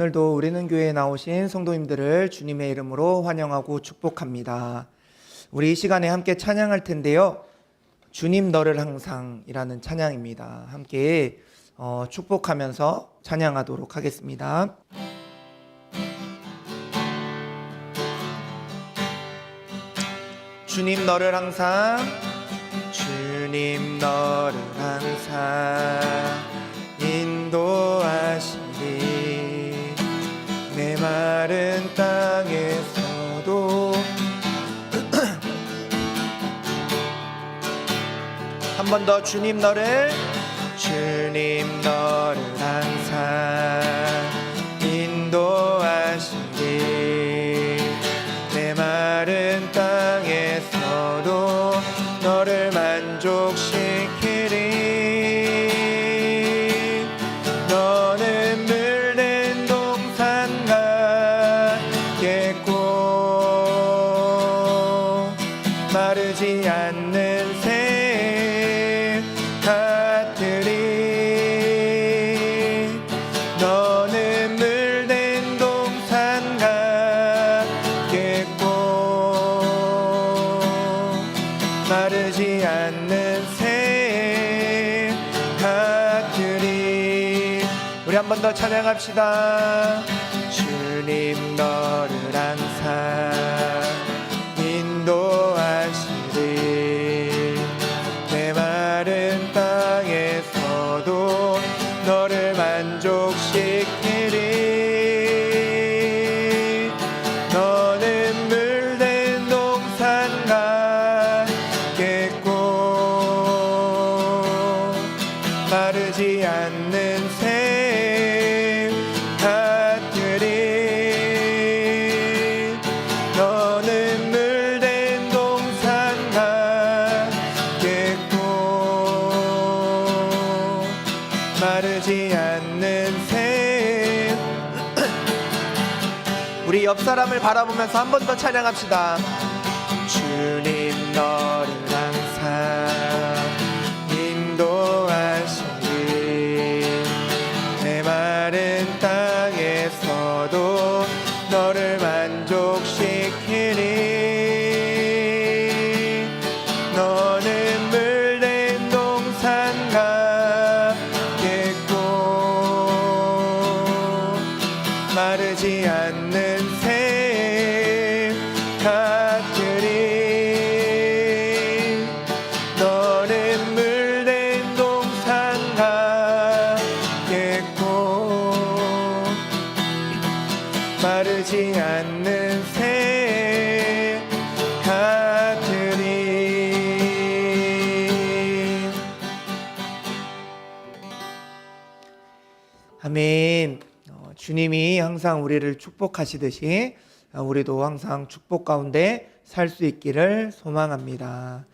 오늘도 우리는 교회에 나오신 성도님들을 주님의 이름으로 환영하고 축복합니다. 우리 이 시간에 함께 찬양할 텐데요. 주님 너를 항상이라는 찬양입니다. 함께 축복하면서 찬양하도록 하겠습니다. 주님 너를 항상, 주님 너를 항상 인도하시리. 내 마른 땅에서도 한 번 더 주님 너를 항상 인도하시리. 내 마른 땅에서도 너를 만족시키리. 너는 물된 동산 같겠고 마르지 않는 새 같으리. 너는 물된 동산 같겠고 마르지 않는 새 같으리. 우리 한 번 더 찬양합시다. 주님 너를 항상 인도하시리. 내 마른 땅에서도 너를 만족시키리. 너는 물된 동산 같겠고 마르지 않는 새 같으리. 너는 물된 동산 같겠고 마르지 않는 새. 우리 옆 사람을 바라보면서 한 번 더 찬양합시다. 주님 너를 항상 인도하시리. 내 마른 땅에서도 너를 만족시키리. 너는 물된 동산 같겠고 마르지 않는 새 같으리. 너는 물된 동산 같겠고 마르지 않는 새 같으리. 아멘. 주님이 항상 우리를 축복하시듯이 우리도 항상 축복 가운데 살 수 있기를 소망합니다.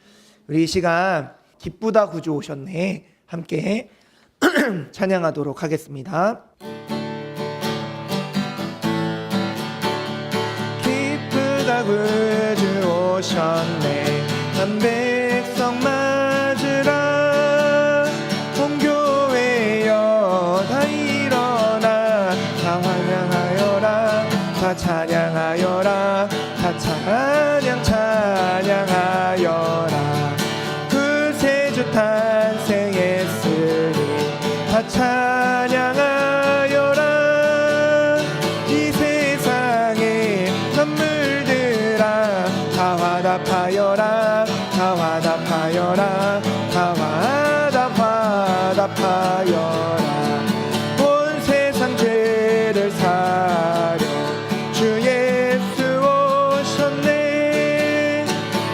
우리 이 시간 기쁘다 구주 오셨네 함께 찬양하도록 하겠습니다. 기쁘다 구주 오셨네. 한 백성 맞으라. 온 교회여 다 일어나. 다 환영하여라. 다 찬양하여라. 다 찬양하여라. 구세주 탄생했으니 다 찬양하여라. 이 세상의 만물들아 다 화답하여라. 다 화답하여라. 다 화답하여라. 온 세상 죄를 사려 주 예수 오셨네.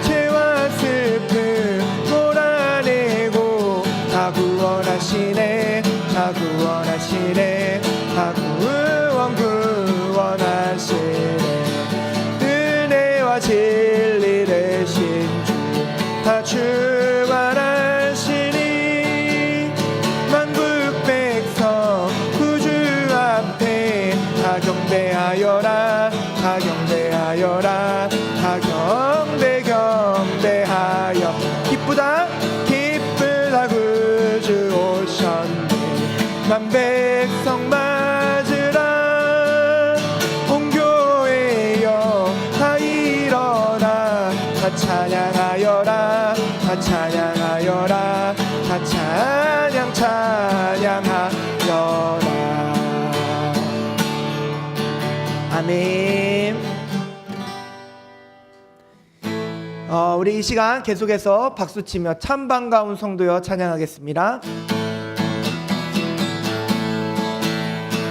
죄와 슬픔 몰아내고 다 구원하시네. 다 구원하시네. 다 구원하시네. 은혜와 진리 되신 주 다 주관하시니. 만국 백성 구주 앞에 다 경배하여라. 다 경배하여라. 다 경배하여. 기쁘다 구주 오셨네. 만 백성 맞으라. 다 찬양하여라. 다 찬양하여라. 아멘. 우리 이 시간 계속해서 박수치며 참 반가운 성도여 찬양하겠습니다.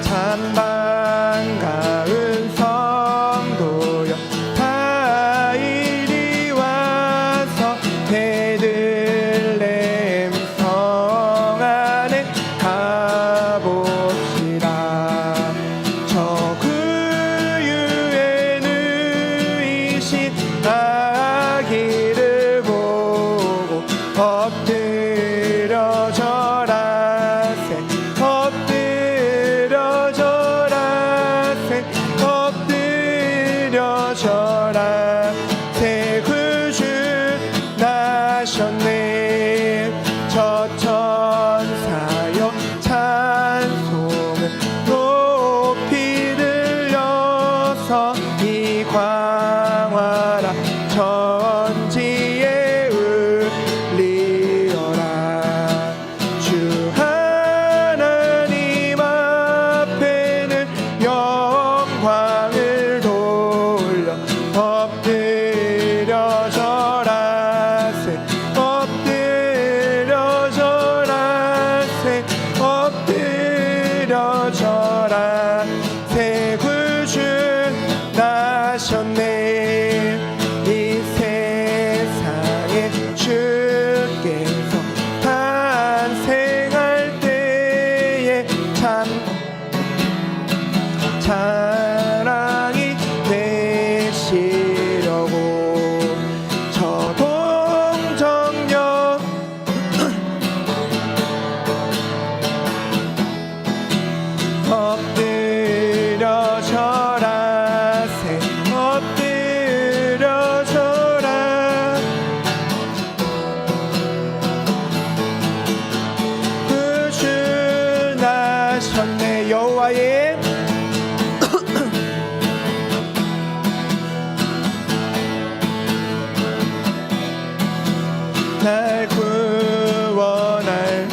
참 반가운 성도여 다 이리 와서 베들레헴 성 안에 가봅시다. 저 구유에 누이신 아기를 보고 엎드려 절하세. 엎드려 절하세. 엎드려 절하세. 구주 나셨네. 저 천사여 찬송을 높이 들려서 이 광활한 천지에 울리어라. 주 하나님 앞에는 영광을 돌려 엎드려 절하세. 엎드려 절하세. 엎드려 절하세. 구주 나셨네. 이 세상에 주께서 탄생할 때에 참 자랑이 되시려고 저 동정녀 엎드려 절하세. 엎드려 절하. 구주 나셨네. 여호와의 날 구원할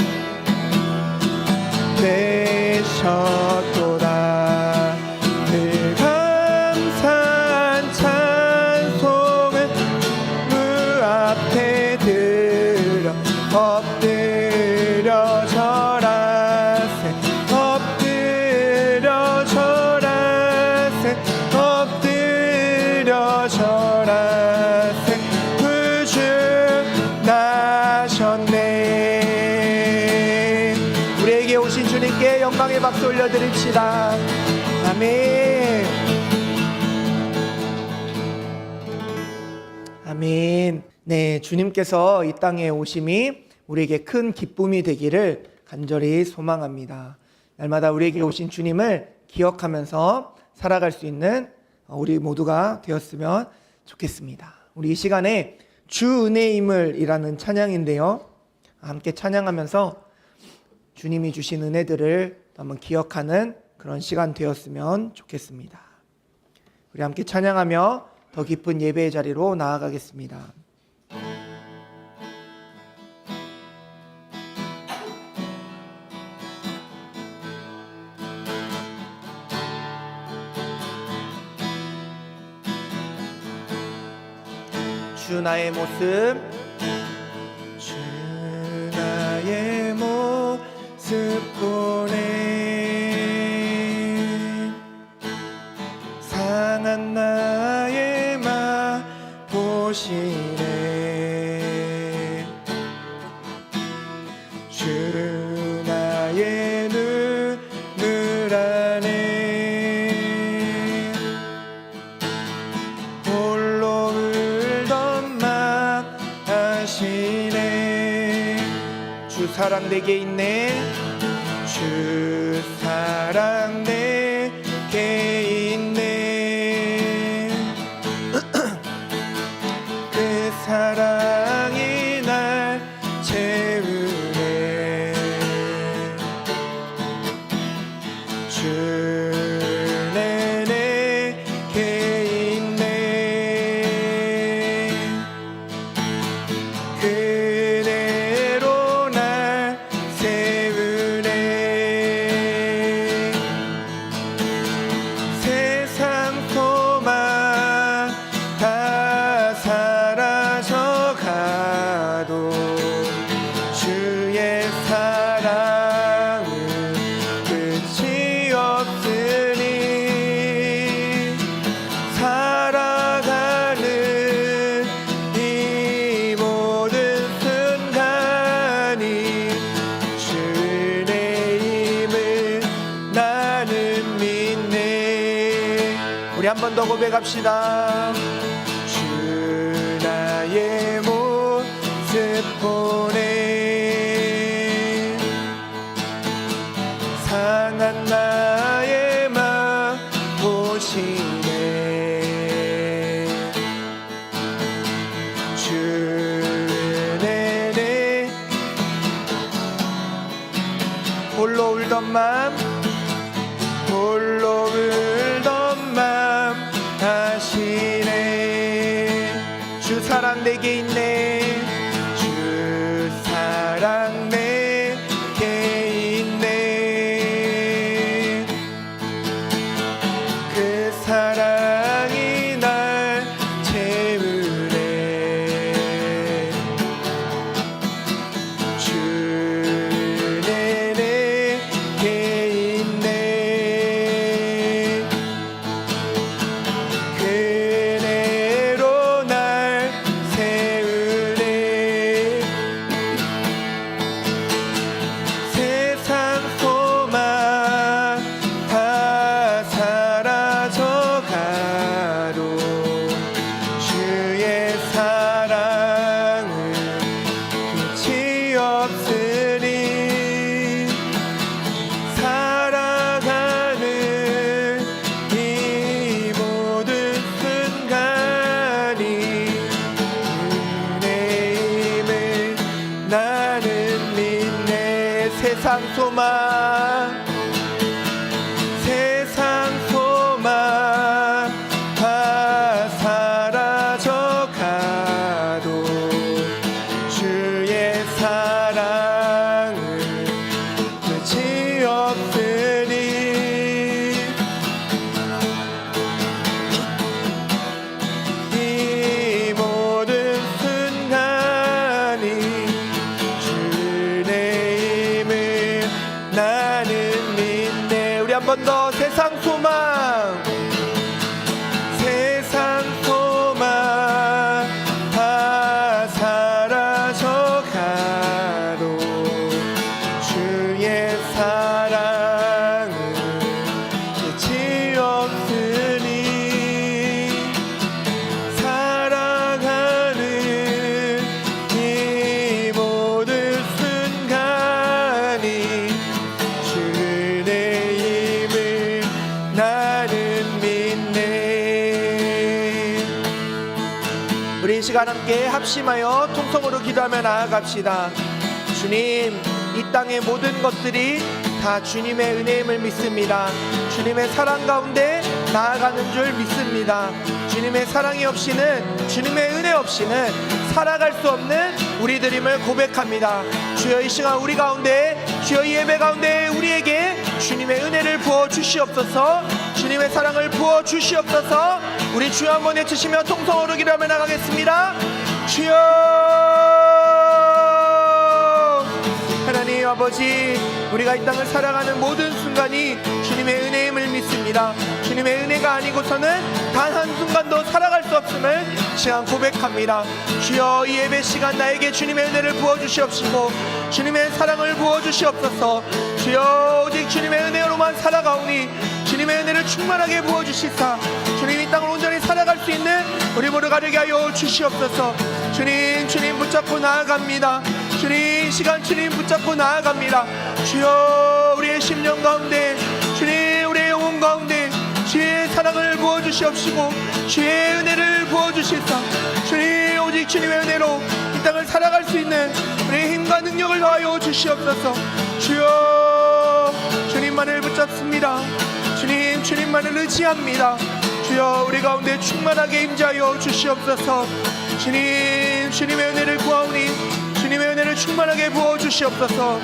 되셨도다. 늘 감사한 찬송을 그 앞에 들려 엎드려 절하세. 엎드려 절하세. 엎드려 절하세. 구주 나셨네. 우리에게 오신 주님께 영광의 박수 올려드립시다. 아멘. 아멘. 네, 주님께서 이 땅에 오심이 우리에게 큰 기쁨이 되기를 간절히 소망합니다. 날마다 우리에게 오신 주님을 기억하면서 살아갈 수 있는 우리 모두가 되었으면 좋겠습니다. 우리 이 시간에 주 은혜임을이라는 찬양인데요, 함께 찬양하면서 주님이 주신 은혜들을 한번 기억하는 그런 시간 되었으면 좋겠습니다. 우리 함께 찬양하며 더 깊은 예배의 자리로 나아가겠습니다. 주 나의 모습, 주 나의 모습 보네. 상한 나의 맘 보시네. 주 나의 눈물 안에 홀로 울던 맘 아시네. 주 사랑 내게 있네. 주 사랑 내게 있네. 그 사랑이 날 채우네. 주 내게 있네. 그 한 번 더 고백합시다. 주 나의 모습 보네 상한 나의 맘 보시네 주는 내 홀로 울던 맘 홀로 울던 맘 아시네 주 사랑 내게 있네 주 사랑 내게 있네 그 사랑이 날 채우네 주는 내게 있네 그대로 날 세우네 세상 소망 다 사라져가도 주의 사랑은 끝이 없으니 살아가는 이 모든 순간이 은혜임을 나는 믿네 세상 소망 다 사라져가도 주의 사랑은 끝이 없으니 이 모든 순간이 주의 힘을 나는 믿네 우리 한 번 더 세상 소망 다 사라져가도 주의 사랑은 끝이 없으니 살아가는 이 모든 순간이 주의 힘을 나는 믿네 우리 이 시간 함께 합심하여 통성으로 기도하며 나아갑시다. 주님 이 땅의 모든 것들이 다 주님의 은혜임을 믿습니다. 주님의 사랑 가운데 나아가는 줄 믿습니다. 주님의 사랑이 없이는 주님의 은혜 없이는 살아갈 수 없는 우리들임을 고백합니다. 주여 이 시간 우리 가운데 주여 이 예배 가운데 우리에게 주님의 은혜를 부어 주시옵소서 주님의 사랑을 부어 주시옵소서 우리 주여 한번 외치시며 통성으로 기도하며 나가겠습니다. 주여 하나님 아버지 우리가 이 땅을 살아가는 모든 순간이 주님의 은혜임을 믿습니다. 주님의 은혜가 아니고서는 단 한순간도 살아갈 수 없음을 시간 고백합니다. 주여 이 예배 시간 나에게 주님의 은혜를 부어주시옵시고 주님의 사랑을 부어주시옵소서. 주여 오직 주님의 은혜로만 살아가오니 주님의 은혜를 충만하게 부어주시사 주님 이 땅을 온전히 살아갈 수 있는 우리 모두가 되게 하여 주시옵소서. 주님 붙잡고 나아갑니다. 주님 시간 주님 붙잡고 나아갑니다. 주여 우리의 심령 가운데 주님 우리의 영혼 가운데 주의 사랑을 부어주시옵시고 주의 은혜를 부어주실까. 주님 오직 주님의 은혜로 이 땅을 살아갈 수 있는 우리의 힘과 능력을 더하여 주시옵소서. 주여 주님만을 붙잡습니다. 주님만을 의지합니다. 주여 우리 가운데 충만하게 임재하여 주시옵소서. 주님의 은혜를 구하오니 주님의 은혜를 충만하게 부어주시옵소서.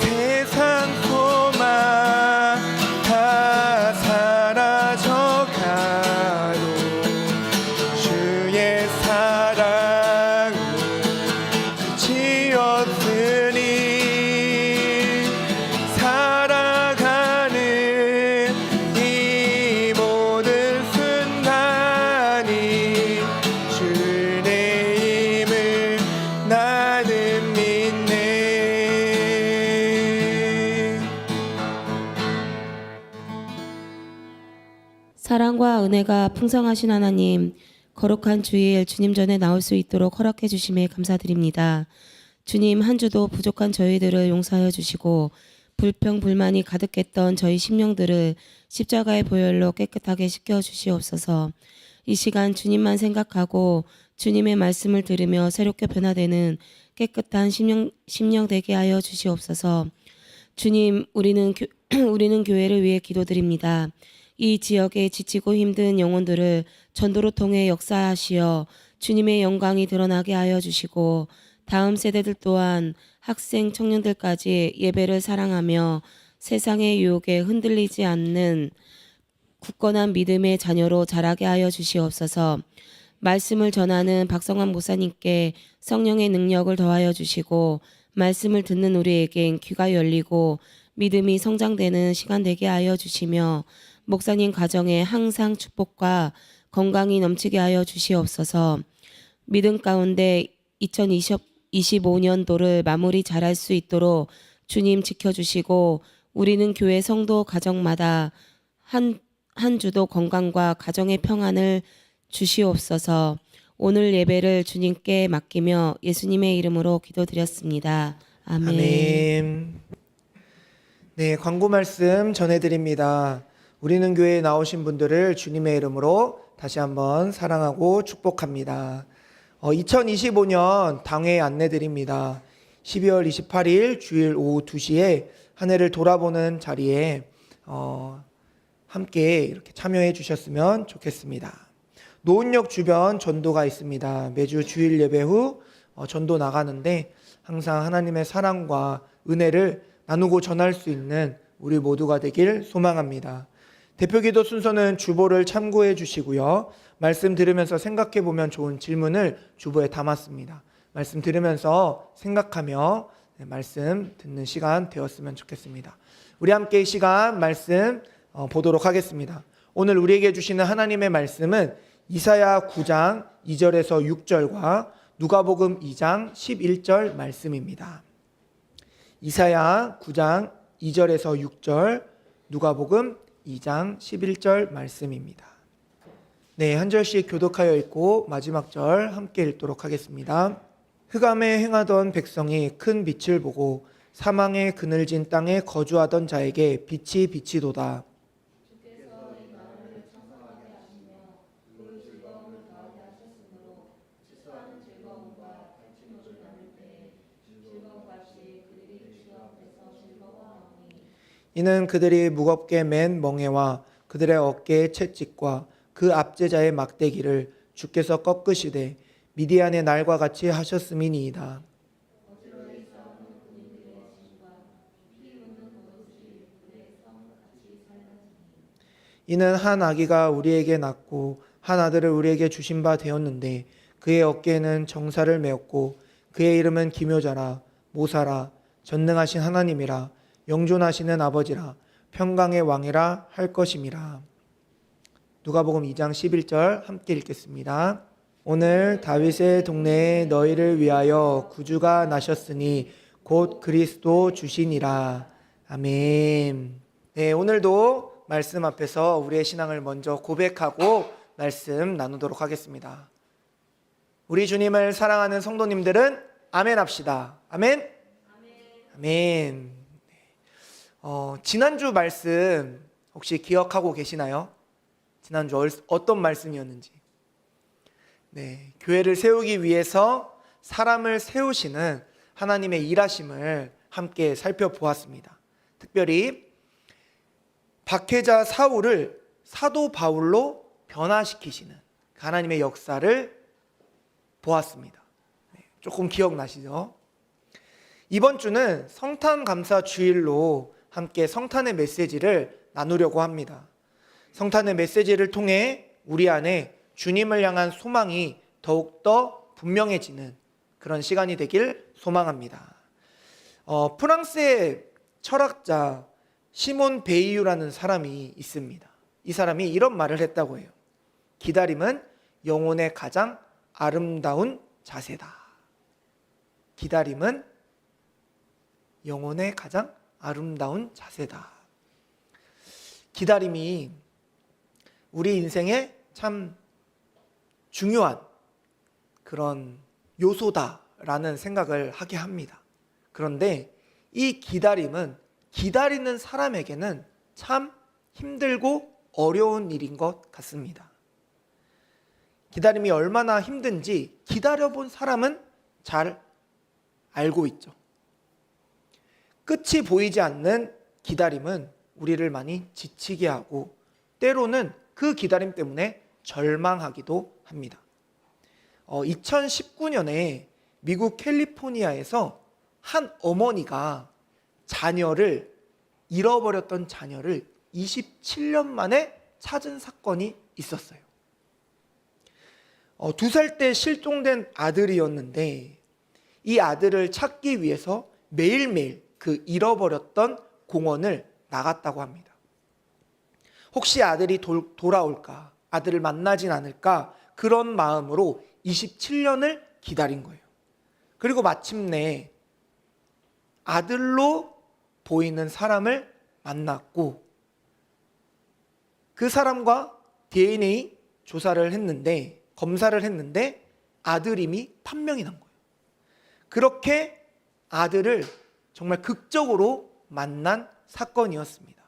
세상 소망 다 사라져가도 주의 사랑은 끝이 없으니 살아가는 이 모든 순간이 주의 힘을 나 평강과 은혜가 풍성하신 하나님, 거룩한 주일 주님 전에 나올 수 있도록 허락해 주심에 감사드립니다. 주님, 한 주도 부족한 저희들을 용서하여 주시고 불평 불만이 가득했던 저희 심령들을 십자가의 보혈로 깨끗하게 씻겨 주시옵소서. 이 시간 주님만 생각하고 주님의 말씀을 들으며 새롭게 변화되는 깨끗한 심령 되게 하여 주시옵소서. 주님, 우리는 교회를 위해 기도드립니다. 이 지역에 지치고 힘든 영혼들을 전도로 통해 역사하시어 주님의 영광이 드러나게 하여 주시고 다음 세대들 또한 학생, 청년들까지 예배를 사랑하며 세상의 유혹에 흔들리지 않는 굳건한 믿음의 자녀로 자라게 하여 주시옵소서. 말씀을 전하는 박성환 목사님께 성령의 능력을 더하여 주시고 말씀을 듣는 우리에겐 귀가 열리고 믿음이 성장되는 시간 되게 하여 주시며 목사님 가정에 항상 축복과 건강이 넘치게 하여 주시옵소서. 믿음 가운데 2025년도를 마무리 잘할 수 있도록 주님 지켜주시고 우리는 교회 성도 가정마다 한 주도 건강과 가정의 평안을 주시옵소서. 오늘 예배를 주님께 맡기며 예수님의 이름으로 기도드렸습니다. 아멘. 아멘. 네, 광고 말씀 전해드립니다. 우리는 교회에 나오신 분들을 주님의 이름으로 다시 한번 사랑하고 축복합니다. 2025년 당회 안내드립니다. 12월 28일 주일 오후 2시에 한 해를 돌아보는 자리에 함께 이렇게 참여해 주셨으면 좋겠습니다. 노은역 주변 전도가 있습니다. 매주 주일 예배 후 전도 나가는데 항상 하나님의 사랑과 은혜를 나누고 전할 수 있는 우리 모두가 되길 소망합니다. 대표기도 순서는 주보를 참고해 주시고요. 말씀 들으면서 생각해 보면 좋은 질문을 주보에 담았습니다. 말씀 들으면서 생각하며 말씀 듣는 시간 되었으면 좋겠습니다. 우리 함께 이 시간 말씀 보도록 하겠습니다. 오늘 우리에게 주시는 하나님의 말씀은 이사야 9장 2절에서 6절과 누가복음 2장 11절 말씀입니다. 이사야 9장 2절에서 6절, 누가복음 2장 11절 말씀입니다. 네, 한 절씩 교독하여 읽고 마지막 절 함께 읽도록 하겠습니다. 흑암에 행하던 백성이 큰 빛을 보고 사망의 그늘진 땅에 거주하던 자에게 빛이 비치도다. 이는 그들이 무겁게 맨 멍에와 그들의 어깨의 채찍과 그 압제자의 막대기를 주께서 꺾으시되 미디안의 날과 같이 하셨음이니이다. 이는 한 아기가 우리에게 낳고 한 아들을 우리에게 주신 바 되었는데 그의 어깨에는 정사를 메었고 그의 이름은 기묘자라 모사라 전능하신 하나님이라 영존하시는 아버지라 평강의 왕이라 할 것임이라. 누가복음 2장 11절 함께 읽겠습니다. 오늘 다윗의 동네에 너희를 위하여 구주가 나셨으니 곧 그리스도 주시니라. 아멘. 네, 오늘도 말씀 앞에서 우리의 신앙을 먼저 고백하고 말씀 나누도록 하겠습니다. 우리 주님을 사랑하는 성도님들은 아멘 합시다. 아멘. 아멘. 지난주 말씀 혹시 기억하고 계시나요? 지난주 어떤 말씀이었는지. 네, 교회를 세우기 위해서 사람을 세우시는 하나님의 일하심을 함께 살펴보았습니다. 특별히 박해자 사울을 사도 바울로 변화시키시는 하나님의 역사를 보았습니다. 네, 조금 기억나시죠? 이번 주는 성탄 감사 주일로 함께 성탄의 메시지를 나누려고 합니다. 성탄의 메시지를 통해 우리 안에 주님을 향한 소망이 더욱더 분명해지는 그런 시간이 되길 소망합니다. 프랑스의 철학자 시몬 베이유라는 사람이 있습니다. 이 사람이 이런 말을 했다고 해요. 기다림은 영혼의 가장 아름다운 자세다. 기다림은 영혼의 가장 아름다운 자세다. 기다림이 우리 인생에 참 중요한 그런 요소다라는 생각을 하게 합니다. 그런데 이 기다림은 기다리는 사람에게는 참 힘들고 어려운 일인 것 같습니다. 기다림이 얼마나 힘든지 기다려본 사람은 잘 알고 있죠. 끝이 보이지 않는 기다림은 우리를 많이 지치게 하고 때로는 그 기다림 때문에 절망하기도 합니다. 2019년에 미국 캘리포니아에서 한 어머니가 잃어버렸던 자녀를 27년 만에 찾은 사건이 있었어요. 2살 때 실종된 아들이었는데 이 아들을 찾기 위해서 매일매일 그 잃어버렸던 공원을 나갔다고 합니다. 혹시 아들이 돌아올까, 아들을 만나진 않을까, 그런 마음으로 27년을 기다린 거예요. 그리고 마침내 아들로 보이는 사람을 만났고 그 사람과 DNA 검사를 했는데 아들임이 판명이 난 거예요. 그렇게 아들을 정말 극적으로 만난 사건이었습니다.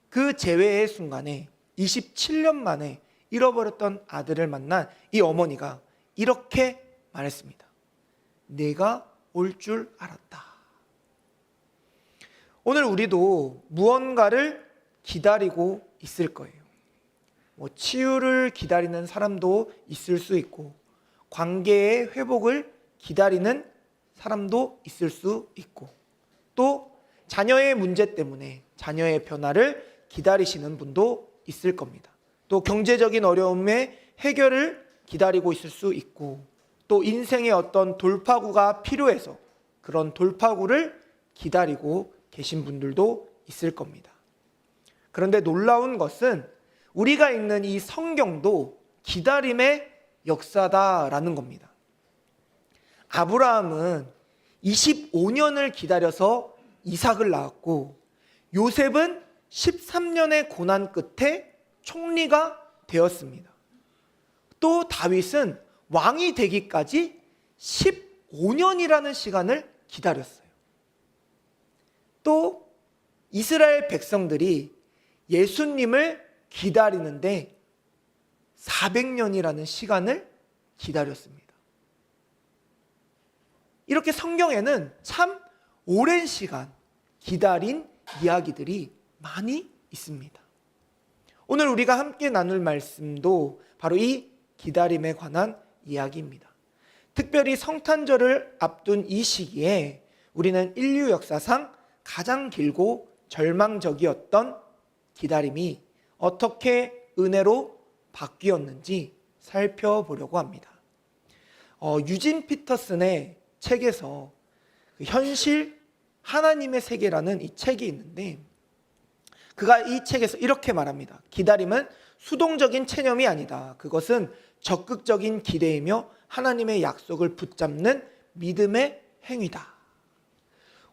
그 재회의 순간에 27년 만에 잃어버렸던 아들을 만난 이 어머니가 이렇게 말했습니다. 내가 올 줄 알았다. 오늘 우리도 무언가를 기다리고 있을 거예요. 치유를 기다리는 사람도 있을 수 있고 관계의 회복을 기다리는 사람도 있을 수 있고 또 자녀의 문제 때문에 자녀의 변화를 기다리시는 분도 있을 겁니다. 또 경제적인 어려움의 해결을 기다리고 있을 수 있고 또 인생의 어떤 돌파구가 필요해서 그런 돌파구를 기다리고 계신 분들도 있을 겁니다. 그런데 놀라운 것은 우리가 읽는 이 성경도 기다림의 역사다라는 겁니다. 아브라함은 25년을 기다려서 이삭을 낳았고 요셉은 13년의 고난 끝에 총리가 되었습니다. 또 다윗은 왕이 되기까지 15년이라는 시간을 기다렸어요. 또 이스라엘 백성들이 예수님을 기다리는데 400년이라는 시간을 기다렸습니다. 이렇게 성경에는 참 오랜 시간 기다린 이야기들이 많이 있습니다. 오늘 우리가 함께 나눌 말씀도 바로 이 기다림에 관한 이야기입니다. 특별히 성탄절을 앞둔 이 시기에 우리는 인류 역사상 가장 길고 절망적이었던 기다림이 어떻게 은혜로 바뀌었는지 살펴보려고 합니다. 유진 피터슨의 책에서 현실 하나님의 세계라는 이 책이 있는데 그가 이 책에서 이렇게 말합니다. 기다림은 수동적인 체념이 아니다. 그것은 적극적인 기대이며 하나님의 약속을 붙잡는 믿음의 행위다.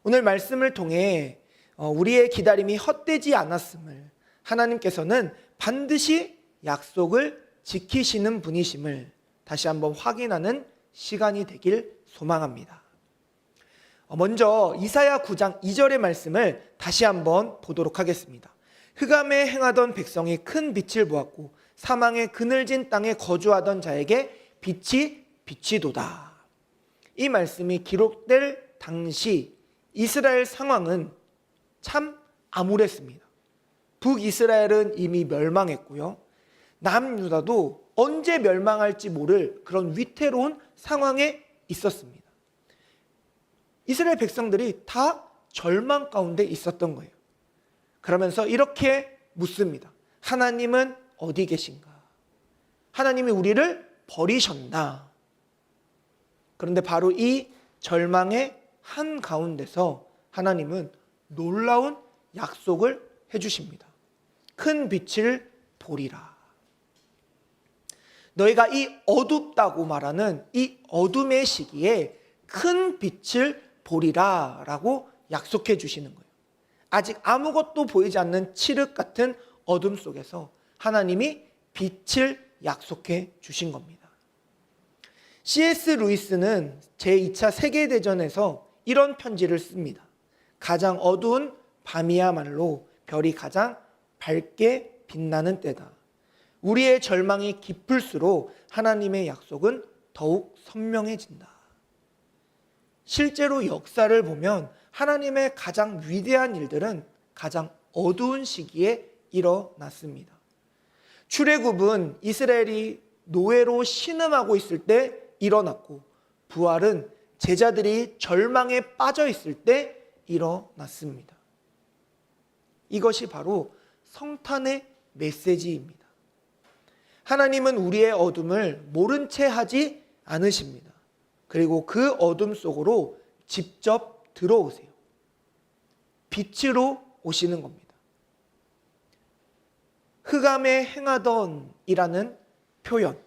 오늘 말씀을 통해 우리의 기다림이 헛되지 않았음을 하나님께서는 반드시 약속을 지키시는 분이심을 다시 한번 확인하는 시간이 되길 소망합니다. 먼저 이사야 9장 2절의 말씀을 다시 한번 보도록 하겠습니다. 흑암에 행하던 백성이 큰 빛을 보았고 사망의 그늘진 땅에 거주하던 자에게 빛이 비치도다. 이 말씀이 기록될 당시 이스라엘 상황은 참 암울했습니다. 북이스라엘은 이미 멸망했고요. 남유다도 언제 멸망할지 모를 그런 위태로운 상황에 있었습니다. 이스라엘 백성들이 다 절망 가운데 있었던 거예요. 그러면서 이렇게 묻습니다. 하나님은 어디 계신가? 하나님이 우리를 버리셨나? 그런데 바로 이 절망의 한가운데서 하나님은 놀라운 약속을 해주십니다. 큰 빛을 보리라. 너희가 이 어둡다고 말하는 이 어둠의 시기에 큰 빛을 보리라 라고 약속해 주시는 거예요. 아직 아무것도 보이지 않는 칠흑 같은 어둠 속에서 하나님이 빛을 약속해 주신 겁니다. C.S. 루이스는 제2차 세계대전에서 이런 편지를 씁니다. 가장 어두운 밤이야말로 별이 가장 밝게 빛나는 때다. 우리의 절망이 깊을수록 하나님의 약속은 더욱 선명해진다. 실제로 역사를 보면 하나님의 가장 위대한 일들은 가장 어두운 시기에 일어났습니다. 출애굽은 이스라엘이 노예로 신음하고 있을 때 일어났고, 부활은 제자들이 절망에 빠져 있을 때 일어났습니다. 이것이 바로 성탄의 메시지입니다. 하나님은 우리의 어둠을 모른 채 하지 않으십니다. 그리고 그 어둠 속으로 직접 들어오세요. 빛으로 오시는 겁니다. 흑암에 행하던 이라는 표현,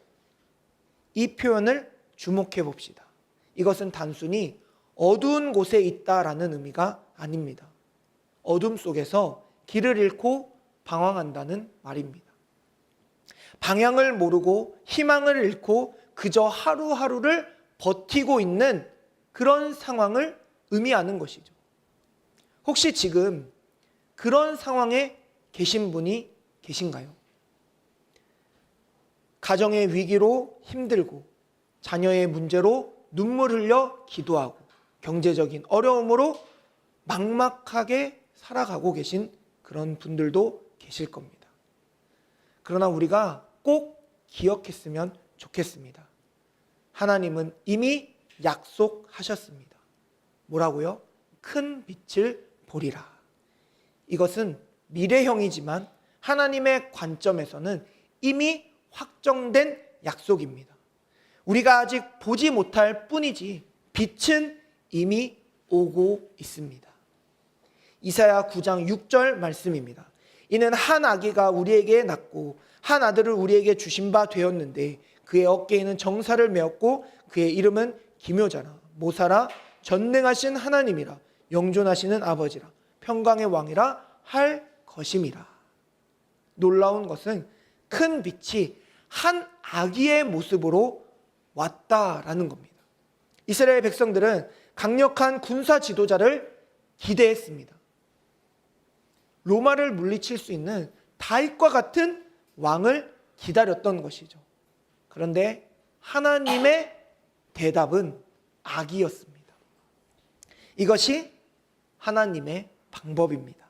이 표현을 주목해 봅시다. 이것은 단순히 어두운 곳에 있다라는 의미가 아닙니다. 어둠 속에서 길을 잃고 방황한다는 말입니다. 방향을 모르고 희망을 잃고 그저 하루하루를 버티고 있는 그런 상황을 의미하는 것이죠. 혹시 지금 그런 상황에 계신 분이 계신가요? 가정의 위기로 힘들고, 자녀의 문제로 눈물 흘려 기도하고, 경제적인 어려움으로 막막하게 살아가고 계신 그런 분들도 계실 겁니다. 그러나 우리가 꼭 기억했으면 좋겠습니다. 하나님은 이미 약속하셨습니다. 뭐라고요? 큰 빛을 보리라. 이것은 미래형이지만 하나님의 관점에서는 이미 확정된 약속입니다. 우리가 아직 보지 못할 뿐이지 빛은 이미 오고 있습니다. 이사야 9장 6절 말씀입니다. 이는 한 아기가 우리에게 낳고 한 아들을 우리에게 주신 바 되었는데 그의 어깨에는 정사를 메었고 그의 이름은 기묘자라 모사라 전능하신 하나님이라 영존하시는 아버지라 평강의 왕이라 할 것임이라. 놀라운 것은 큰 빛이 한 아기의 모습으로 왔다라는 겁니다. 이스라엘 백성들은 강력한 군사 지도자를 기대했습니다. 로마를 물리칠 수 있는 다윗과 같은 왕을 기다렸던 것이죠. 그런데 하나님의 대답은 아기였습니다. 이것이 하나님의 방법입니다.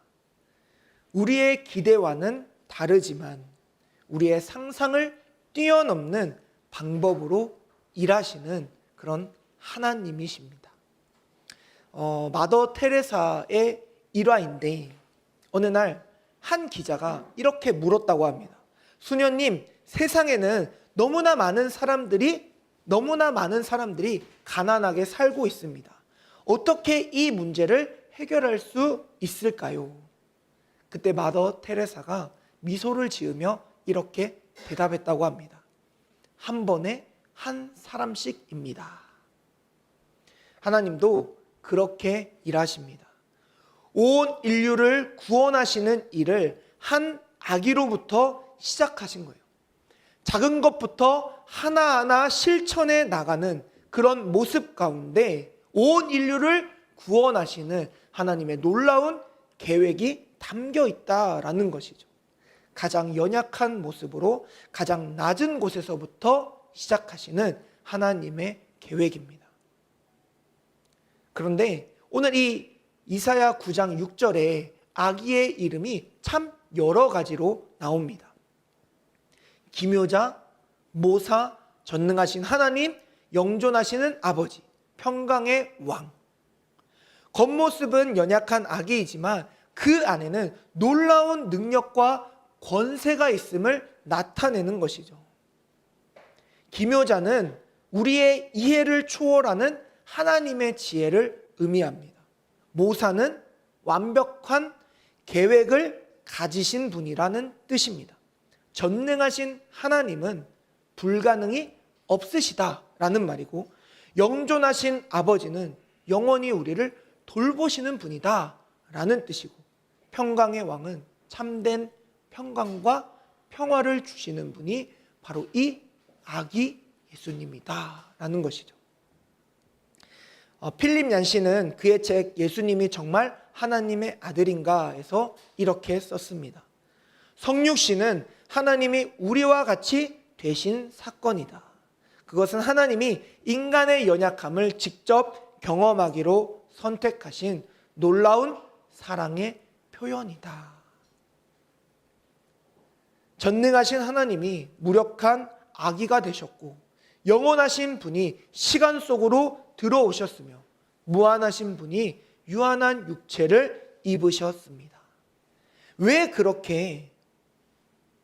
우리의 기대와는 다르지만 우리의 상상을 뛰어넘는 방법으로 일하시는 그런 하나님이십니다. 마더 테레사의 일화인데 어느 날 한 기자가 이렇게 물었다고 합니다. 수녀님, 세상에는 너무나 많은 사람들이 가난하게 살고 있습니다. 어떻게 이 문제를 해결할 수 있을까요? 그때 마더 테레사가 미소를 지으며 이렇게 대답했다고 합니다. 한 번에 한 사람씩입니다. 하나님도 그렇게 일하십니다. 온 인류를 구원하시는 일을 한 아기로부터 시작하신 거예요. 작은 것부터 하나하나 실천해 나가는 그런 모습 가운데 온 인류를 구원하시는 하나님의 놀라운 계획이 담겨 있다라는 것이죠. 가장 연약한 모습으로 가장 낮은 곳에서부터 시작하시는 하나님의 계획입니다. 그런데 오늘 이 이사야 9장 6절에 아기의 이름이 참 여러 가지로 나옵니다. 기묘자, 모사, 전능하신 하나님, 영존하시는 아버지, 평강의 왕. 겉모습은 연약한 아기이지만 그 안에는 놀라운 능력과 권세가 있음을 나타내는 것이죠. 기묘자는 우리의 이해를 초월하는 하나님의 지혜를 의미합니다. 모사는 완벽한 계획을 가지신 분이라는 뜻입니다. 전능하신 하나님은 불가능이 없으시다라는 말이고, 영존하신 아버지는 영원히 우리를 돌보시는 분이다라는 뜻이고, 평강의 왕은 참된 평강과 평화를 주시는 분이 바로 이 아기 예수님이다라는 것이죠. 필립 얀시는 그의 책 예수님이 정말 하나님의 아들인가에서 이렇게 썼습니다. 성육신은 하나님이 우리와 같이 되신 사건이다. 그것은 하나님이 인간의 연약함을 직접 경험하기로 선택하신 놀라운 사랑의 표현이다. 전능하신 하나님이 무력한 아기가 되셨고 영원하신 분이 시간 속으로 들어오셨으며 무한하신 분이 유한한 육체를 입으셨습니다. 왜 그렇게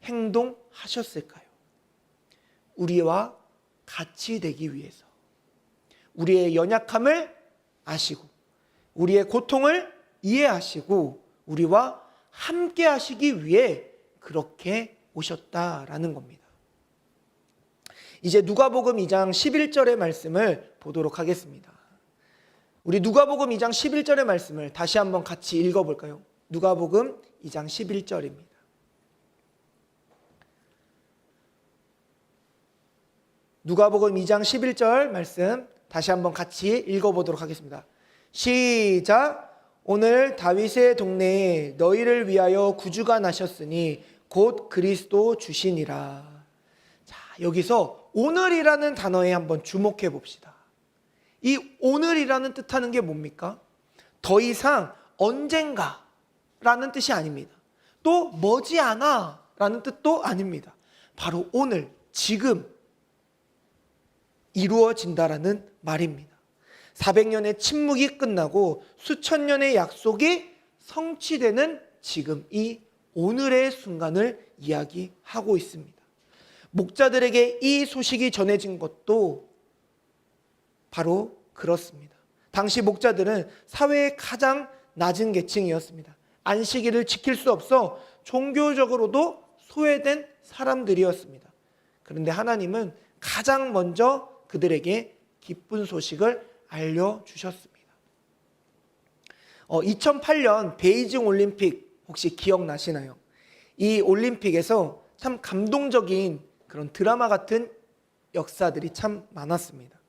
행동하셨을까요? 우리와 같이 되기 위해서, 우리의 연약함을 아시고 우리의 고통을 이해하시고 우리와 함께 하시기 위해 그렇게 오셨다라는 겁니다. 이제 누가복음 2장 11절의 말씀을 보도록 하겠습니다. 우리 누가복음 2장 11절의 말씀을 다시 한번 같이 읽어볼까요? 누가복음 2장 11절입니다. 누가복음 2장 11절 말씀 다시 한번 같이 읽어보도록 하겠습니다. 시작. 오늘 다윗의 동네에 너희를 위하여 구주가 나셨으니 곧 그리스도 주시니라. 자, 여기서 오늘이라는 단어에 한번 주목해 봅시다. 이 오늘이라는 뜻하는 게 뭡니까? 더 이상 언젠가라는 뜻이 아닙니다. 또 머지않아라는 뜻도 아닙니다. 바로 오늘, 지금 이루어진다라는 말입니다. 400년의 침묵이 끝나고 수천 년의 약속이 성취되는 지금 이 오늘의 순간을 이야기하고 있습니다. 목자들에게 이 소식이 전해진 것도 바로 그렇습니다. 당시 목자들은 사회의 가장 낮은 계층이었습니다. 안식일을 지킬 수 없어 종교적으로도 소외된 사람들이었습니다. 그런데 하나님은 가장 먼저 그들에게 기쁜 소식을 알려주셨습니다. 2008년 베이징 올림픽 혹시 기억나시나요? 이 올림픽에서 참 감동적인 그런 드라마 같은 역사들이 참 많았습니다.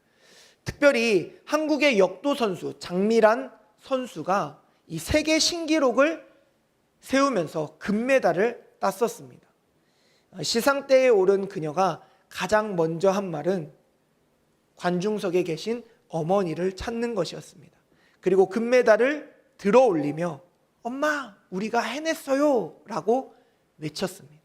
특별히 한국의 역도 선수 장미란 선수가 이 세계 신기록을 세우면서 금메달을 땄었습니다. 시상대에 오른 그녀가 가장 먼저 한 말은 관중석에 계신 어머니를 찾는 것이었습니다. 그리고 금메달을 들어 올리며 엄마, 우리가 해냈어요 라고 외쳤습니다.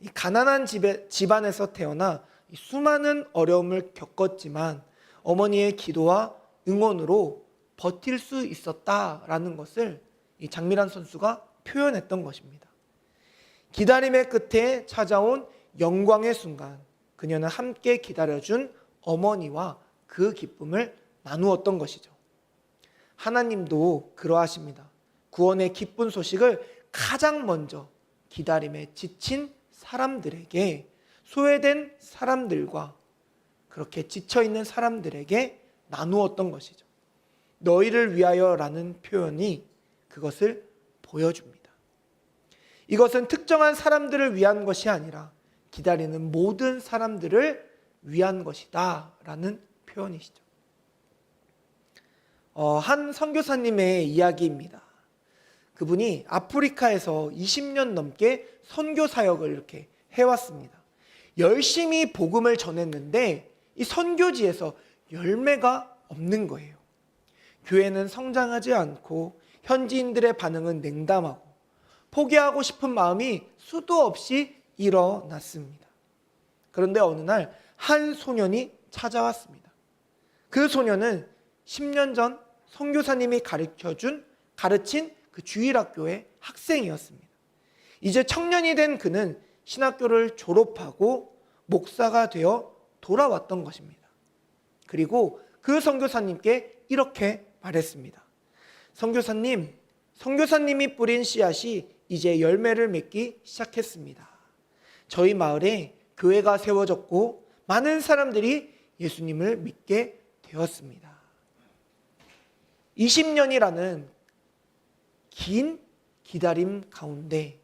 이 가난한 집안에서 태어나 수많은 어려움을 겪었지만 어머니의 기도와 응원으로 버틸 수 있었다라는 것을 이 장미란 선수가 표현했던 것입니다. 기다림의 끝에 찾아온 영광의 순간, 그녀는 함께 기다려준 어머니와 그 기쁨을 나누었던 것이죠. 하나님도 그러하십니다. 구원의 기쁜 소식을 가장 먼저 기다림에 지친 사람들에게, 소외된 사람들과 그렇게 지쳐있는 사람들에게 나누었던 것이죠. 너희를 위하여라는 표현이 그것을 보여줍니다. 이것은 특정한 사람들을 위한 것이 아니라 기다리는 모든 사람들을 위한 것이다 라는 표현이시죠. 한 선교사님의 이야기입니다. 그분이 아프리카에서 20년 넘게 선교 사역을 이렇게 해왔습니다. 열심히 복음을 전했는데 이 선교지에서 열매가 없는 거예요. 교회는 성장하지 않고 현지인들의 반응은 냉담하고 포기하고 싶은 마음이 수도 없이 일어났습니다. 그런데 어느 날 한 소년이 찾아왔습니다. 그 소년은 10년 전 선교사님이 가르친 그 주일학교의 학생이었습니다. 이제 청년이 된 그는 신학교를 졸업하고 목사가 되어 돌아왔던 것입니다. 그리고 그 선교사님께 이렇게 말했습니다. 선교사님, 선교사님이 뿌린 씨앗이 이제 열매를 맺기 시작했습니다. 저희 마을에 교회가 세워졌고 많은 사람들이 예수님을 믿게 되었습니다. 20년이라는 긴 기다림 가운데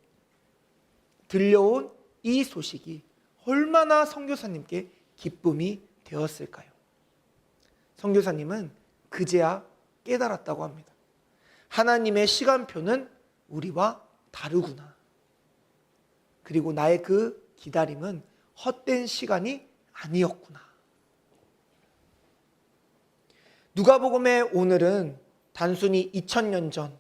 들려온 이 소식이 얼마나 선교사님께 기쁨이 되었을까요? 선교사님은 그제야 깨달았다고 합니다. 하나님의 시간표는 우리와 다르구나. 그리고 나의 그 기다림은 헛된 시간이 아니었구나. 누가복음의 오늘은 단순히 2000년 전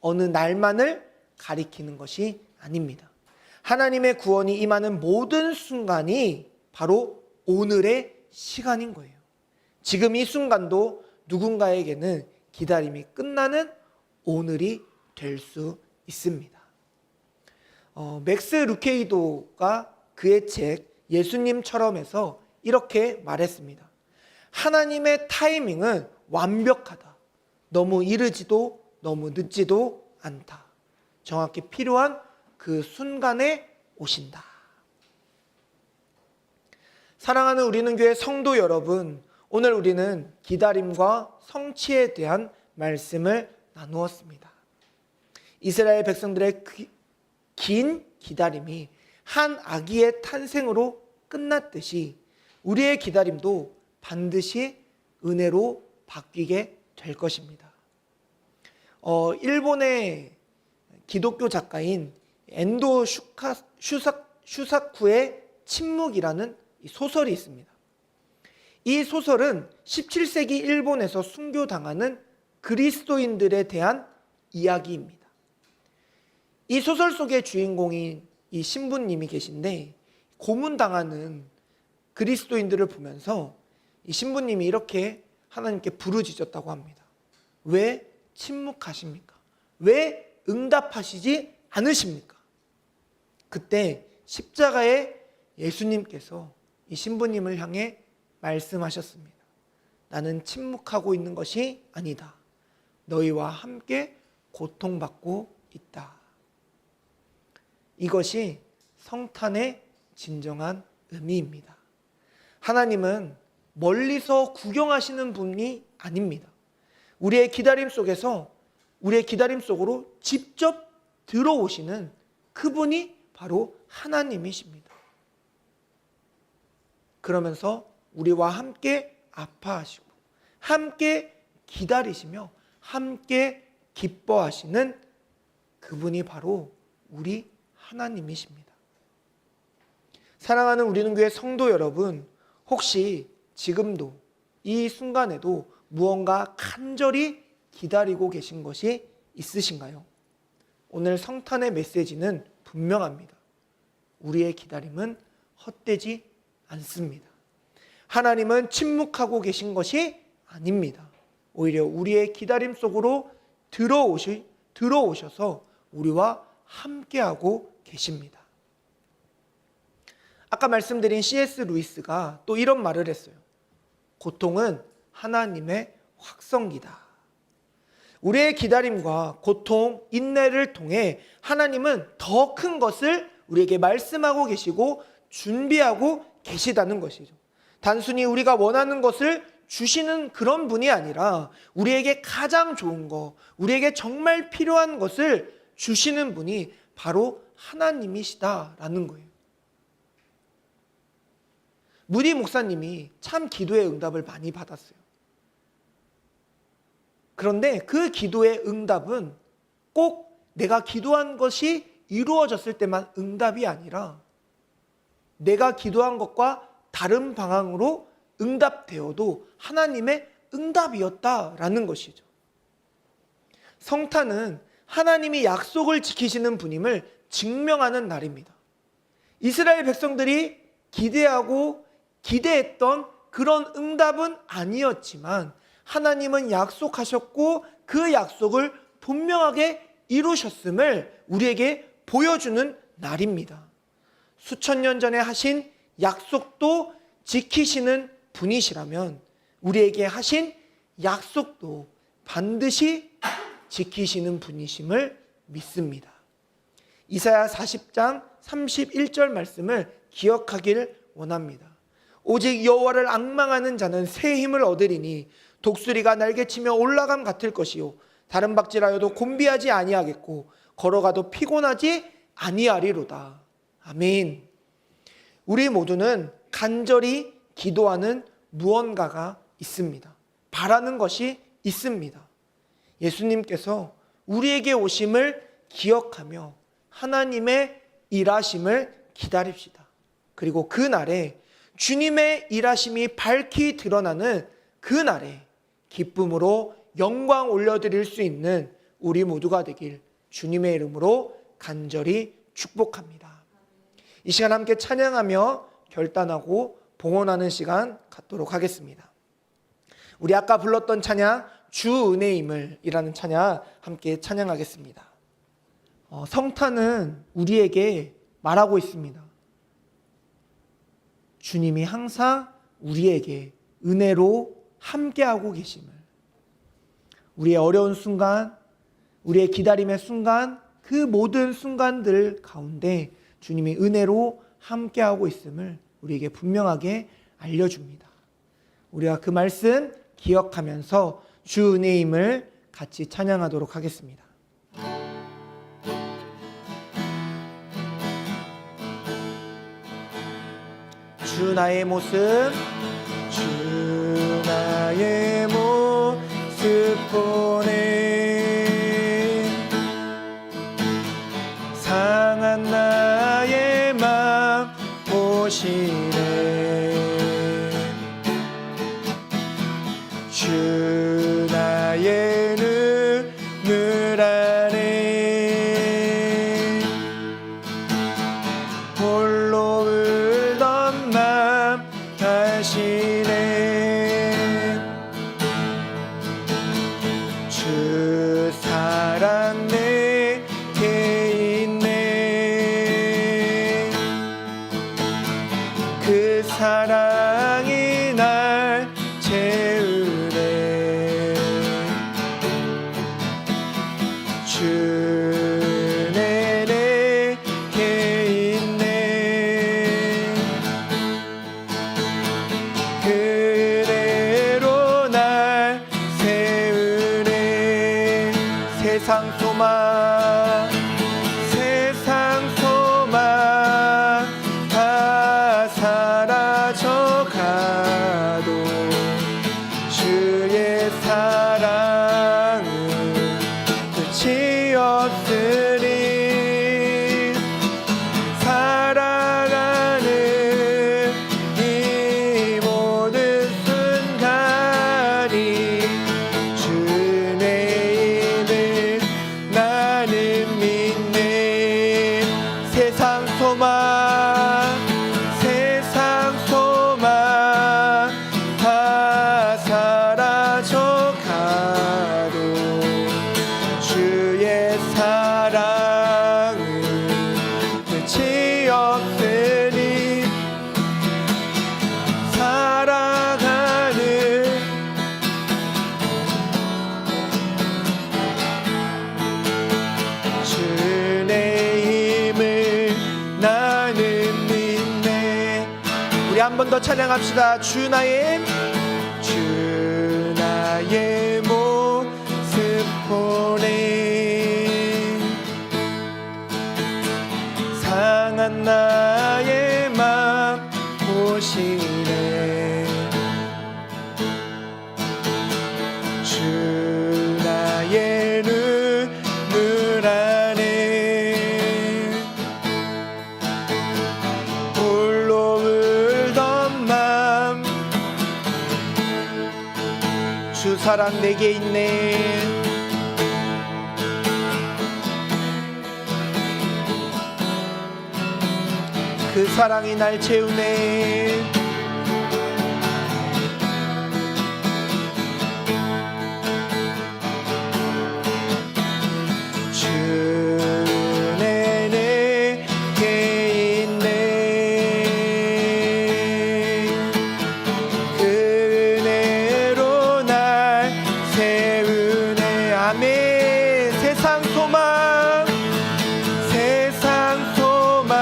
어느 날만을 가리키는 것이 아닙니다. 하나님의 구원이 임하는 모든 순간이 바로 오늘의 시간인 거예요. 지금 이 순간도 누군가에게는 기다림이 끝나는 오늘이 될 수 있습니다. 맥스 루케이도가 그의 책 예수님처럼에서 이렇게 말했습니다. 하나님의 타이밍은 완벽하다. 너무 이르지도 너무 늦지도 않다. 정확히 필요한 그 순간에 오신다. 사랑하는 우리는 교회 성도 여러분, 오늘 우리는 기다림과 성취에 대한 말씀을 나누었습니다. 이스라엘 백성들의 긴 기다림이 한 아기의 탄생으로 끝났듯이 우리의 기다림도 반드시 은혜로 바뀌게 될 것입니다. 일본의 기독교 작가인 엔도 슈사쿠의 침묵이라는 소설이 있습니다. 이 소설은 17세기 일본에서 순교당하는 그리스도인들에 대한 이야기입니다. 이 소설 속의 주인공인 이 신부님이 계신데 고문당하는 그리스도인들을 보면서 이 신부님이 이렇게 하나님께 부르짖었다고 합니다. 왜 침묵하십니까? 왜 응답하시지 않으십니까? 그때 십자가의 예수님께서 이 신부님을 향해 말씀하셨습니다. 나는 침묵하고 있는 것이 아니다. 너희와 함께 고통받고 있다. 이것이 성탄의 진정한 의미입니다. 하나님은 멀리서 구경하시는 분이 아닙니다. 우리의 기다림 속에서 우리의 기다림 속으로 직접 들어오시는 그분이 바로 하나님이십니다. 그러면서 우리와 함께 아파하시고 함께 기다리시며 함께 기뻐하시는 그분이 바로 우리 하나님이십니다. 사랑하는 우리는 교회 성도 여러분, 혹시 지금도 이 순간에도 무언가 간절히 기다리고 계신 것이 있으신가요? 오늘 성탄의 메시지는 분명합니다. 우리의 기다림은 헛되지 않습니다. 하나님은 침묵하고 계신 것이 아닙니다. 오히려 우리의 기다림 속으로 들어오셔서 우리와 함께하고 계십니다. 아까 말씀드린 C.S. 루이스가 또 이런 말을 했어요. 고통은 하나님의 확성기다. 우리의 기다림과 고통, 인내를 통해 하나님은 더 큰 것을 우리에게 말씀하고 계시고 준비하고 계시다는 것이죠. 단순히 우리가 원하는 것을 주시는 그런 분이 아니라 우리에게 가장 좋은 것, 우리에게 정말 필요한 것을 주시는 분이 바로 하나님이시다라는 거예요. 무디 목사님이 참 기도의 응답을 많이 받았어요. 그런데 그 기도의 응답은 꼭 내가 기도한 것이 이루어졌을 때만 응답이 아니라 내가 기도한 것과 다른 방향으로 응답되어도 하나님의 응답이었다라는 것이죠. 성탄은 하나님이 약속을 지키시는 분임을 증명하는 날입니다. 이스라엘 백성들이 기대했던 그런 응답은 아니었지만 하나님은 약속하셨고 그 약속을 분명하게 이루셨음을 우리에게 보여주는 날입니다. 수천 년 전에 하신 약속도 지키시는 분이시라면 우리에게 하신 약속도 반드시 지키시는 분이심을 믿습니다. 이사야 40장 31절 말씀을 기억하기를 원합니다. 오직 여호와를 앙망하는 자는 새 힘을 얻으리니 독수리가 날개치며 올라감 같을 것이요 다른 박질하여도 곤비하지 아니하겠고 걸어가도 피곤하지 아니하리로다. 아멘. 우리 모두는 간절히 기도하는 무언가가 있습니다. 바라는 것이 있습니다. 예수님께서 우리에게 오심을 기억하며 하나님의 일하심을 기다립시다. 그리고 그날에 주님의 일하심이 밝히 드러나는 그날에 기쁨으로 영광 올려드릴 수 있는 우리 모두가 되길 주님의 이름으로 간절히 축복합니다. 이 시간 함께 찬양하며 결단하고 봉헌하는 시간 갖도록 하겠습니다. 우리 아까 불렀던 찬양 주 은혜임을 이라는 찬양 함께 찬양하겠습니다. 성탄은 우리에게 말하고 있습니다. 주님이 항상 우리에게 은혜로 함께하고 계심을, 우리의 어려운 순간, 우리의 기다림의 순간, 그 모든 순간들 가운데 주님이 은혜로 함께하고 있음을 우리에게 분명하게 알려줍니다. 우리가 그 말씀 기억하면서 주 은혜임을 같이 찬양하도록 하겠습니다. 주 나의 모습, 주 나의 모습 보내 상한 나의 맘 보시네 주 나의 눈물 안에 홀로 울던 맘 다시네 주 사랑 내게 있네 그 사랑이 날 채우네 주 내게 있네 그대로 날 세우네 세상 소망 세상 소망 다 사라져가도 주의 사랑은 끝이 없으니 살아가는 이 모든 순간이 주의 힘을 나는 믿네 세상 소망 세상 소망 다 사라져가도 주의 사랑은 끝이 없으니 살아가는 주의 힘을 나는 믿네 우리 한 번 더 찬양합시다. 주 나의 모습 보내 상한 나의 맘 보시네 주 나의 눈물 안에 홀로 울던 맘 주 사랑 내게 있네 그 사랑이 날 채우네 주 내게 있네 그 은혜로 날 세우네 아멘 세상 소망 세상 소망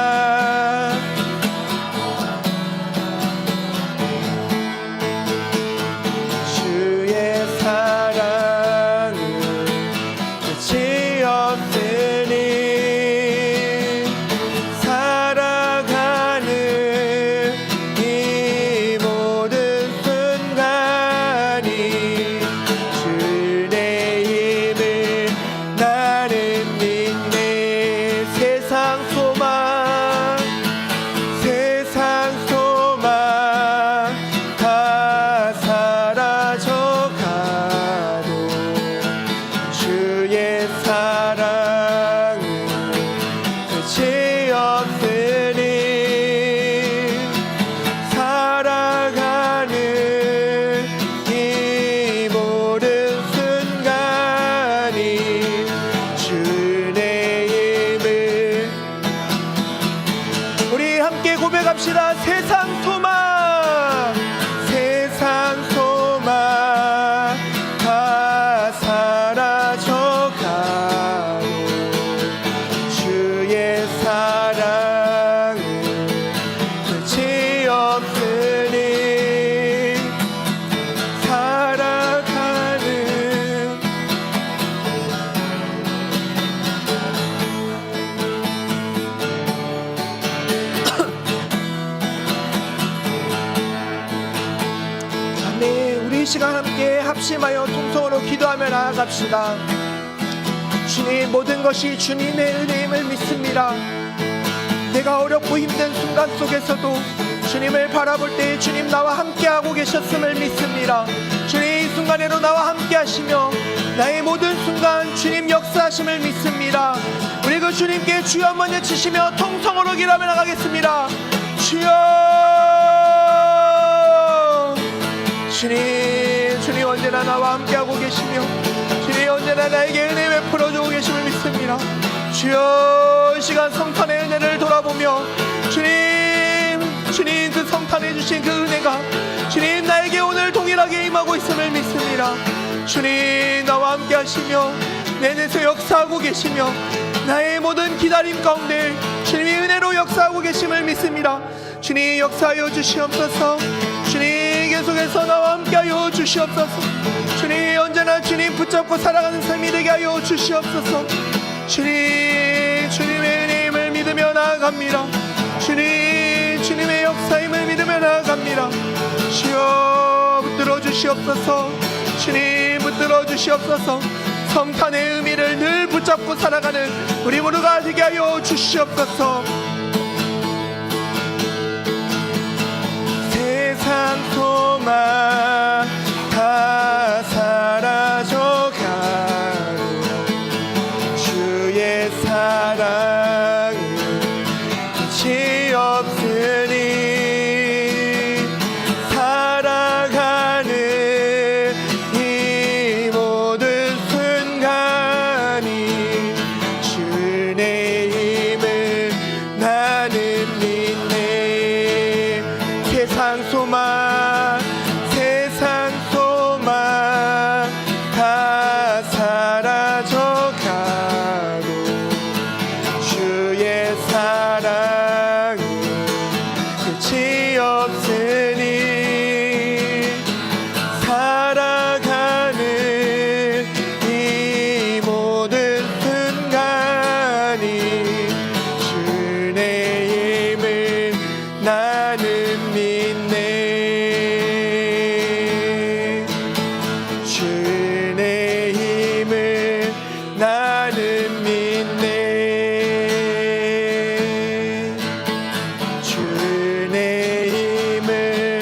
이 시간 함께 합심하여 통성으로 기도하며 나아갑시다. 주님, 모든 것이 주님의 은혜임을 믿습니다. 내가 어렵고 힘든 순간 속에서도 주님을 바라볼 때 주님 나와 함께하고 계셨음을 믿습니다. 주님, 이 순간에도 나와 함께하시며 나의 모든 순간 주님 역사하심을 믿습니다. 우리 그 주님께 주여 한번 외치시며 통성으로 기도하며 나가겠습니다. 주여, 주님 언제나 나와 함께하고 계시며 주님 언제나 나에게 은혜 베풀어주고 계심을 믿습니다. 주여, 이 시간 성탄의 은혜를 돌아보며 주님 그 성탄해 주신 그 은혜가 주님 나에게 오늘 동일하게 임하고 있음을 믿습니다. 주님, 나와 함께 하시며 내 안에서 역사하고 계시며 나의 모든 기다림 가운데 주님이 은혜로 역사하고 계심을 믿습니다. 주님, 역사하여 주시옵소서. 주님, 계속해서 나와 함께 하여 주시옵소서. 주님, 언제나 주님 붙잡고 살아가는 삶이 되게 하여 주시옵소서. 주님의 은혜임을 믿으며 나아갑니다. 주님의 역사임을 믿으며 나아갑니다. 주여, 붙들어 주시옵소서. 주님, 붙들어 주시옵소서. 성탄의 의미를 늘 붙잡고 살아가는 우리 모두가 되게 하여 주시옵소서. 세상 소망 다 사라져가고 주의 사랑은 끝이 없으니 살아가는 이 모든 순간이 주의 힘을 나는 믿네. 세상 소망 다 사라져가고 주의 사랑은 끝이 없으니 살아가는 이 모든 순간이 주의 힘을 나는 믿네. 주의 힘을 나는 믿네. 주의 힘을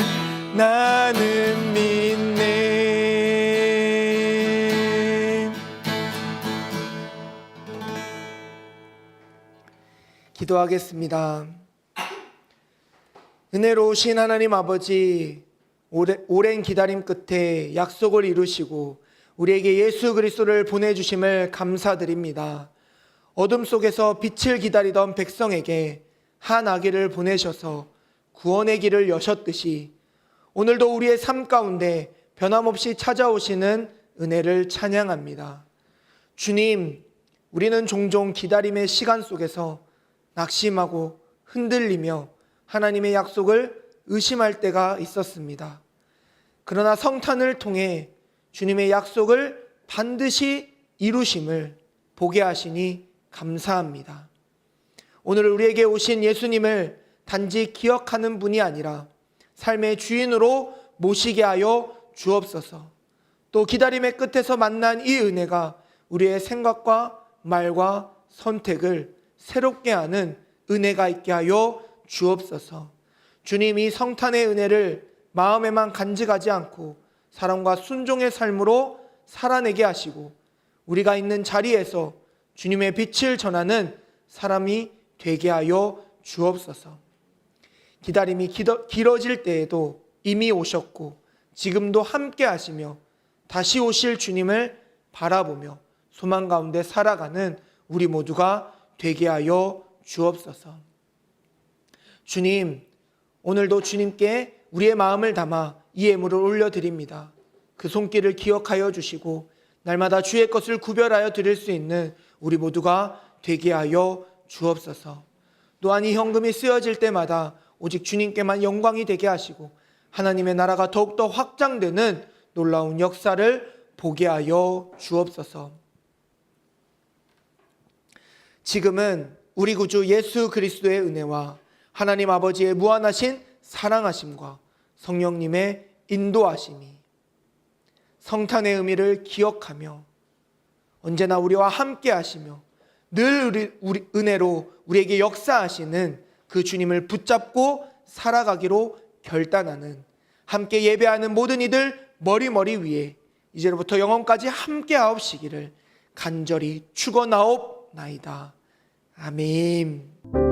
나는 믿네. 기도하겠습니다. 은혜로우신 하나님 아버지, 오랜 기다림 끝에 약속을 이루시고 우리에게 예수 그리스도를 보내주심을 감사드립니다. 어둠 속에서 빛을 기다리던 백성에게 한 아기를 보내셔서 구원의 길을 여셨듯이 오늘도 우리의 삶 가운데 변함없이 찾아오시는 은혜를 찬양합니다. 주님, 우리는 종종 기다림의 시간 속에서 낙심하고 흔들리며 하나님의 약속을 의심할 때가 있었습니다. 그러나 성탄을 통해 주님의 약속을 반드시 이루심을 보게 하시니 감사합니다. 오늘 우리에게 오신 예수님을 단지 기억하는 분이 아니라 삶의 주인으로 모시게 하여 주옵소서. 또 기다림의 끝에서 만난 이 은혜가 우리의 생각과 말과 선택을 새롭게 하는 은혜가 있게 하여 주옵소서. 주님, 이 성탄의 은혜를 마음에만 간직하지 않고 사랑과 순종의 삶으로 살아내게 하시고 우리가 있는 자리에서 주님의 빛을 전하는 사람이 되게 하여 주옵소서. 기다림이 길어질 때에도 이미 오셨고 지금도 함께 하시며 다시 오실 주님을 바라보며 소망 가운데 살아가는 우리 모두가 되게 하여 주옵소서. 주님, 오늘도 주님께 우리의 마음을 담아 이 예물을 올려드립니다. 그 손길을 기억하여 주시고 날마다 주의 것을 구별하여 드릴 수 있는 우리 모두가 되게 하여 주옵소서. 또한 이 현금이 쓰여질 때마다 오직 주님께만 영광이 되게 하시고 하나님의 나라가 더욱더 확장되는 놀라운 역사를 보게 하여 주옵소서. 지금은 우리 구주 예수 그리스도의 은혜와 하나님 아버지의 무한하신 사랑하심과 성령님의 인도하심이 성탄의 의미를 기억하며 언제나 우리와 함께 하시며 늘 우리 은혜로 우리에게 역사하시는 그 주님을 붙잡고 살아가기로 결단하는, 함께 예배하는 모든 이들 머리 위에 이제로부터 영원까지 함께 하옵시기를 간절히 축원하옵나이다. 아멘.